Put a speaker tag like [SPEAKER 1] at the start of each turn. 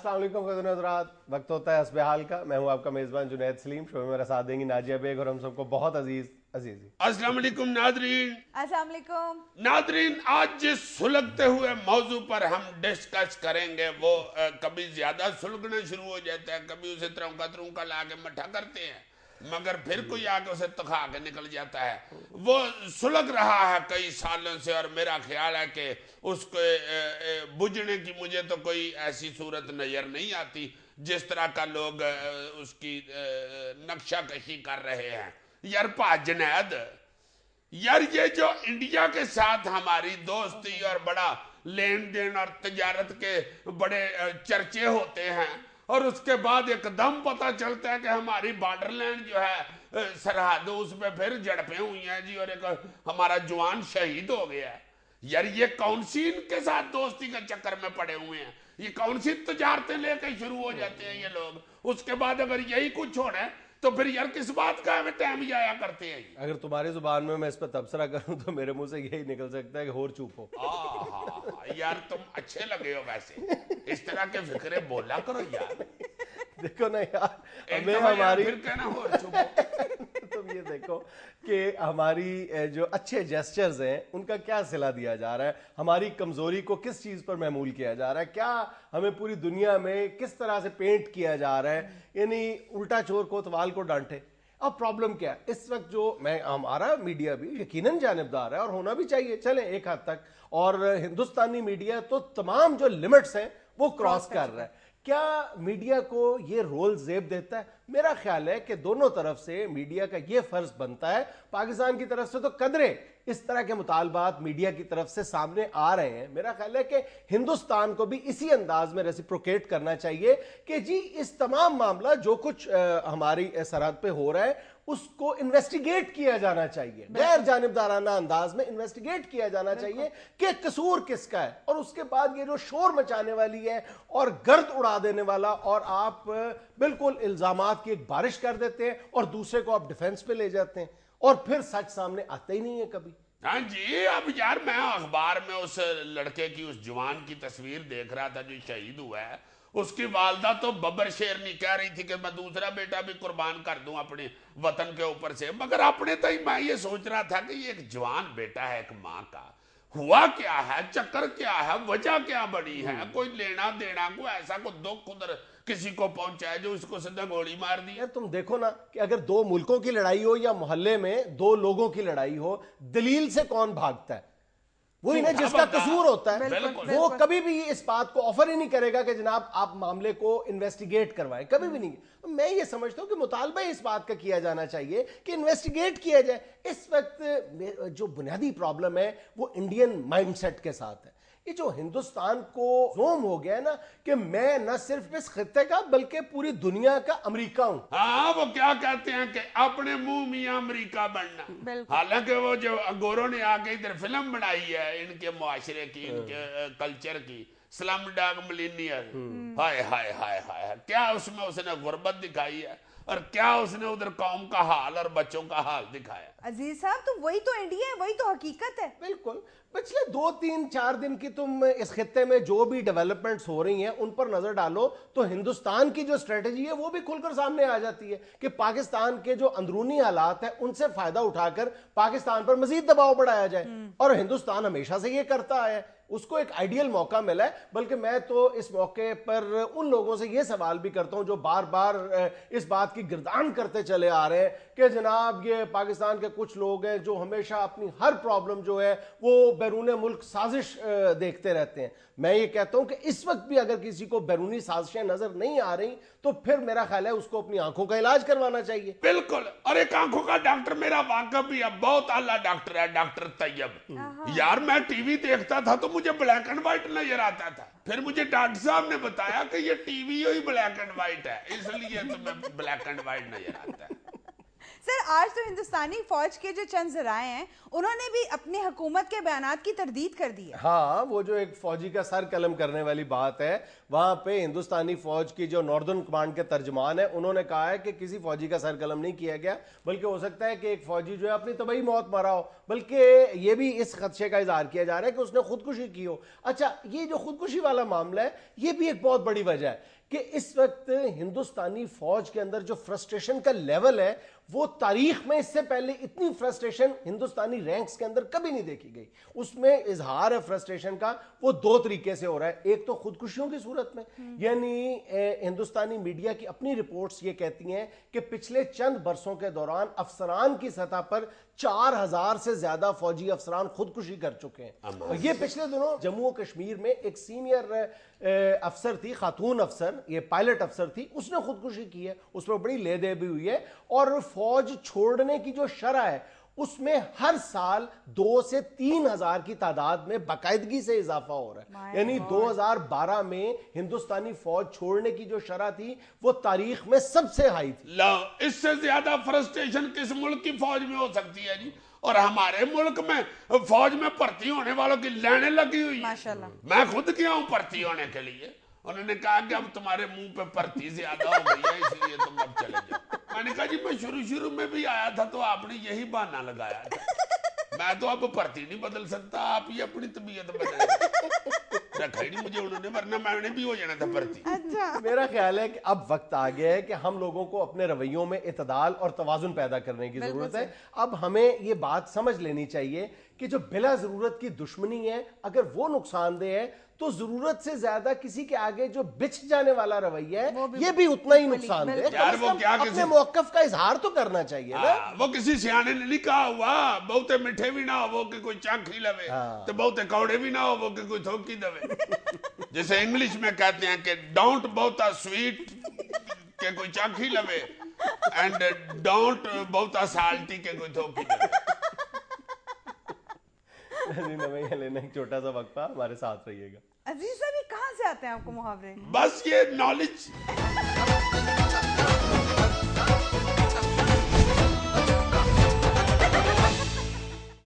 [SPEAKER 1] अस्सलाम वालेकुम ख़वातीन और हज़रात, वक्त होता है हस्बे हाल का। मैं हूं आपका मेज़बान जुनैद सलीम। शो में मेरा साथ देंगी नाजिया बेग और हम सबको बहुत अजीज।
[SPEAKER 2] अस्सलाम वालेकुम नादरीन।
[SPEAKER 3] अस्सलाम वालेकुम
[SPEAKER 2] नादरीन, आज जिस सुलगते हुए मौजू पर हम डिस्कस करेंगे वो कभी ज्यादा सुलगना शुरू हो जाता है, कभी उसे तरौका ला के मट्ठा करते हैं, मगर फिर कोई आके उसे तखा के निकल जाता है। वो सुलग रहा है कई सालों से और मेरा ख्याल है कि उसके बुझने की मुझे तो कोई ऐसी सूरत नजर नहीं आती जिस तरह का लोग उसकी नक्शा कशी कर रहे हैं। यार जुनैद, यार ये जो इंडिया के साथ हमारी दोस्ती और बड़ा लेन देन और तजारत के बड़े चर्चे होते हैं और उसके बाद एकदम पता चलता है कि हमारी बॉर्डर लैंड जो है सरहद उस पे फिर झड़पें हुई हैं जी, और एक हमारा जवान शहीद हो गया है। यार ये कौन सी इनके साथ दोस्ती के चक्कर में पड़े हुए हैं? ये कौन सी तजारतें लेकर शुरू हो जाते हैं ये लोग? उसके बाद अगर यही कुछ होना है तो फिर यार किस बात का हमें टाइम जाया करते हैं?
[SPEAKER 1] अगर तुम्हारी जुबान में मैं इस पर तबसरा करूं तो मेरे मुंह से यही निकल सकता है कि होर चुप हो।
[SPEAKER 2] यार तुम अच्छे लगे हो वैसे, इस तरह के फिक्रे बोला करो यार।
[SPEAKER 1] देखो ना यार, हमें हमारी
[SPEAKER 2] फिर कहना होर चुप हो।
[SPEAKER 1] तुम ये देखो कि हमारी जो अच्छे जेस्चर्स हैं उनका क्या सिला दिया जा रहा है, हमारी कमजोरी को किस चीज पर महमूल किया जा रहा है, क्या हमें पूरी दुनिया में किस तरह से पेंट किया जा रहा है, यानी उल्टा चोर कोतवाल को डांटे। अब प्रॉब्लम क्या है इस वक्त, जो हमारा मीडिया भी यकीनन जानिबदार है और होना भी चाहिए, चले एक हद तक, और हिंदुस्तानी मीडिया तो तमाम जो लिमिट्स हैं वो क्रॉस कर रहा है। क्या मीडिया को ये रोल जेब देता है? मेरा ख्याल है कि दोनों तरफ से मीडिया का ये फर्ज बनता है। पाकिस्तान की तरफ से तो कदरे इस तरह के मुतालबात मीडिया की तरफ से सामने आ रहे हैं, मेरा ख्याल है कि हिंदुस्तान को भी इसी अंदाज में रेसिप्रोकेट करना चाहिए कि जी इस तमाम मामला जो कुछ हमारी सरहद पे हो रहा है उसको इन्वेस्टिगेट किया जाना चाहिए, गैर जानिबदाराना अंदाज में इन्वेस्टिगेट किया जाना चाहिए कि कसूर किसका है। और उसके बाद ये जो शोर मचाने वाली है और गर्द उड़ा देने वाला, और आप बिल्कुल इल्जामात की एक बारिश कर देते हैं और दूसरे को आप डिफेंस पे ले जाते हैं और फिर सच सामने आता ही नहीं है कभी।
[SPEAKER 2] हाँ जी, अब यार मैं अखबार में उस लड़के की, उस जवान की तस्वीर देख रहा था जो शहीद हुआ है। उसकी वालदा तो बब्बर शेरनी कह रही थी कि मैं दूसरा बेटा भी कुर्बान कर दूं अपने वतन के ऊपर से, मगर अपने तो मैं ये सोच रहा था कि ये एक जवान बेटा है एक माँ का, हुआ क्या है, चक्कर क्या है, वजह क्या बड़ी है, कोई लेना देना, कोई ऐसा कोई दुख उधर किसी को पहुंचा है जो उसको सीधा गोली मार दी?
[SPEAKER 1] यार तुम देखो ना कि अगर दो मुल्कों की लड़ाई हो या मोहल्ले में दो लोगों की लड़ाई हो, दलील से कौन भागता है? वही ना जिसका कसूर होता है, वो कभी भी इस बात को ऑफर ही नहीं करेगा कि जनाब आप मामले को इन्वेस्टिगेट करवाएं, कभी भी नहीं। मैं ये समझता हूं कि मुतालबा इस बात का किया जाना चाहिए कि इन्वेस्टिगेट किया जाए। इस वक्त जो बुनियादी प्रॉब्लम है वो इंडियन माइंडसेट के साथ है। ये जो हिंदुस्तान को जोम हो गया है ना कि मैं न सिर्फ इस खित्ते का बल्कि पूरी दुनिया का अमेरिका हूं।
[SPEAKER 2] हाँ, वो क्या कहते हैं कि अपने मुंह मियां अमेरिका बनना। हालांकि वो जो अंगोरों ने आके इधर फिल्म बनाई है इनके मुआशरे की, इनके कल्चर की, स्लम डॉग मिलीनियर, हाय हाय हाय हाय, क्या उसमें उसने गुर्बत दिखाई है और क्या उसने उधर कौम का हाल और बच्चों का हाल दिखाया।
[SPEAKER 3] अजीज साहब, तो वही तो इंडिया है, वही तो हकीकत है।
[SPEAKER 1] बिल्कुल। पिछले 2-3-4 दिन की तुम इस खित्ते में जो भी डेवलपमेंट्स हो रही हैं उन पर नजर डालो तो हिंदुस्तान की जो स्ट्रेटेजी है वो भी खुलकर सामने आ जाती है कि पाकिस्तान के जो अंदरूनी हालात है उनसे फायदा उठाकर पाकिस्तान पर मजीद दबाव बढ़ाया जाए। और हिंदुस्तान हमेशा से ये करता है, उसको एक आइडियल मौका मिला है। बल्कि मैं तो इस मौके पर उन लोगों से ये सवाल भी करता हूं जो बार बार इस बात की गिरदान करते चले आ रहे हैं कि जनाब ये पाकिस्तान के कुछ लोग हैं जो हमेशा अपनी हर प्रॉब्लम जो है वो बैरून मुल्क साजिश देखते रहते हैं। मैं ये कहता हूं कि इस वक्त भी अगर किसी को बैरूनी साजिशें नजर नहीं आ रही तो फिर मेरा ख्याल है उसको अपनी आंखों का इलाज करवाना चाहिए।
[SPEAKER 2] बिल्कुल। और एक आंखों का डॉक्टर मेरा वाकई भी अब बहुत आला डॉक्टर है, डॉक्टर तैयब। यार मैं टीवी देखता था तो मुझे ब्लैक एंड व्हाइट नजर आता था, फिर मुझे डॉक्टर साहब ने बताया कि ये TV he black and white है, इसलिए तुम्हें ब्लैक एंड व्हाइट नजर आता है।
[SPEAKER 3] सर آج تو ہندوستانی فوج کے جو چند ذرائع ہیں انہوں نے بھی اپنی حکومت کے بیانات کی تردید کر دی ہے.
[SPEAKER 1] ہاں وہ جو ایک فوجی کا سر قلم کرنے والی بات ہے وہاں پہ ہندوستانی فوج کی جو ناردرن کمانڈ کے ترجمان ہیں انہوں نے کہا ہے کہ کسی فوجی کا سر قلم نہیں کیا گیا بلکہ ہو سکتا ہے کہ ایک فوجی جو ہے اپنی طبعی موت مرا ہو, بلکہ یہ بھی اس خدشے کا اظہار کیا جا رہا ہے کہ اس نے خودکشی کی ہو. اچھا یہ جو خودکشی والا معاملہ ہے یہ بھی ایک بہت بڑی وجہ ہے کہ اس وقت ہندوستانی فوج کے اندر جو فرسٹریشن کا لیول ہے وہ تاریخ میں اس سے پہلے اتنی فرسٹریشن ہندوستانی رینکس کے اندر کبھی نہیں دیکھی گئی. اس میں اظہار ہے فرسٹریشن کا وہ دو طریقے سے ہو رہا ہے. ایک تو خودکشیوں کی صورت میں, یعنی ہندوستانی میڈیا کی اپنی رپورٹس یہ کہتی ہیں کہ پچھلے چند برسوں کے دوران افسران کی سطح پر 4000 سے زیادہ فوجی افسران خودکشی کر چکے ہیں. اور یہ پچھلے دنوں جموں و کشمیر میں ایک سینئر افسر تھی, خاتون افسر, یہ پائلٹ افسر تھی, اس نے خودکشی کی ہے. اس پر بڑی لے دے بھی ہوئی ہے. اور فوج چھوڑنے کی جو شرح ہے اس میں ہر سال 2 سے 3 ہزار کی تعداد میں باقاعدگی سے اضافہ ہو رہا ہے. یعنی 2012 میں ہندوستانی فوج چھوڑنے کی جو شرح تھی وہ تاریخ میں سب سے ہائی تھی.
[SPEAKER 2] اس سے زیادہ فرسٹریشن کس ملک کی فوج میں ہو سکتی ہے جی؟ اور ہمارے ملک میں فوج میں بھرتی ہونے والوں کی لائنیں لگی ہوئی ہیں. میں خود گیا ہوں بھرتی ہونے کے لیے. انہوں نے کہا کہ اب تمہارے منہ پہ بھرتی زیادہ ہو گئی ہے اس لیے تم اب چلے جاؤ. میں نے کہا جی میں شروع میں بھی آیا تھا تو آپ نے یہی بہانہ لگایا تھا. میں تو اب بھرتی نہیں بدل سکتا, آپ ہی اپنی طبیعت بدلے. رکھا ہی نہیں مجھے انہوں نے, ورنہ میں نے بھی ہو جانا تھا بھرتی.
[SPEAKER 1] میرا خیال ہے کہ اب وقت آ گیا ہے کہ ہم لوگوں کو اپنے رویوں میں اعتدال اور توازن پیدا کرنے کی ضرورت ہے. اب ہمیں یہ بات سمجھ لینی چاہیے کہ جو بلا ضرورت کی دشمنی ہے اگر وہ نقصان دہ ہے تو ضرورت سے زیادہ کسی کے آگے جو بچ جانے والا رویہ ہے یہ بھی اتنا ہی نقصان دہ ہے. اپنے موقف کا اظہار تو کرنا چاہیے نا.
[SPEAKER 2] وہ کسی سیانے نے نہیں کہا ہوا بہتے میٹھے بھی نہ ہو کہ کوئی چاکھی لوے, تو بہتے کوڑے بھی نہ ہو کہ کوئی تھوکی دوے. جیسے انگلش میں کہتے ہیں کہ ڈونٹ بہتا سویٹ کہ کوئی چاکھی لوے, اینڈ ڈونٹ بہتا سالٹی کہ کوئی تھوکی لوے.
[SPEAKER 1] لینا ایک چھوٹا سا وقفہ, ہمارے ساتھ رہیے گا.
[SPEAKER 3] عزیز صاحب کہاں سے آتے ہیں آپ کو محاورے؟
[SPEAKER 2] بس یہ نالج